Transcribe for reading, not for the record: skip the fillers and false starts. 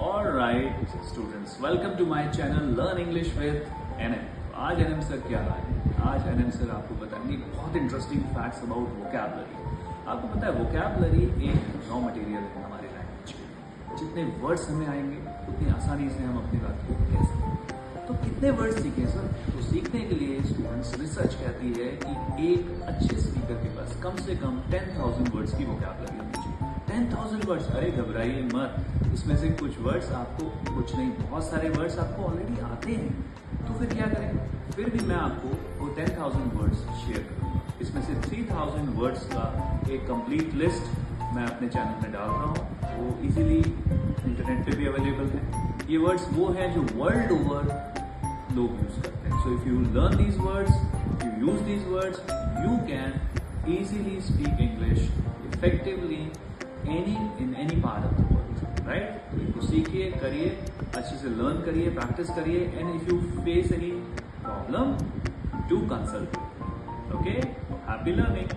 Alright students, welcome to my channel Learn English with NM। आज NM sir क्या है? आज NM सर आपको बताएंगे बहुत इंटरेस्टिंग फैक्ट्स अबाउट वोकैबुलरी। आपको पता है वोकैबुलरी एक रॉ मटेरियल है हमारे लैंग्वेज के। जितने वर्ड्स हमें आएंगे उतनी आसानी से हम अपनी बात को कह सकते हैं। तो कितने वर्ड्स सीखें सर? तो सीखने के लिए स्टूडेंट्स रिसर्च कहती है कि एक अच्छे स्पीकर के पास कम से कम 10,000 वर्ड्स की वोकैबुलरी होनी चाहिए। 10,000 वर्ड्स, अरे घबराइए मत, इसमें से कुछ वर्ड्स आपको, कुछ नहीं बहुत सारे वर्ड्स आपको ऑलरेडी आते हैं। तो फिर क्या करें? फिर भी मैं आपको वो 10,000 वर्ड्स शेयर करूँगा। इसमें से 3,000 वर्ड्स का एक कंप्लीट लिस्ट मैं अपने चैनल में डाल रहा हूँ। वो इजीली इंटरनेट पे भी अवेलेबल है। ये वर्ड्स वो हैं जो वर्ल्ड ओवर लोग यूज करते हैं। So if you learn these words, if you use these words, you can easily speak English effectively in any part of the world, right? तो इनको सीखिए, करिए, अच्छे से लर्न करिए, प्रैक्टिस करिए, and if you face any problem, do consult. Okay? Happy learning.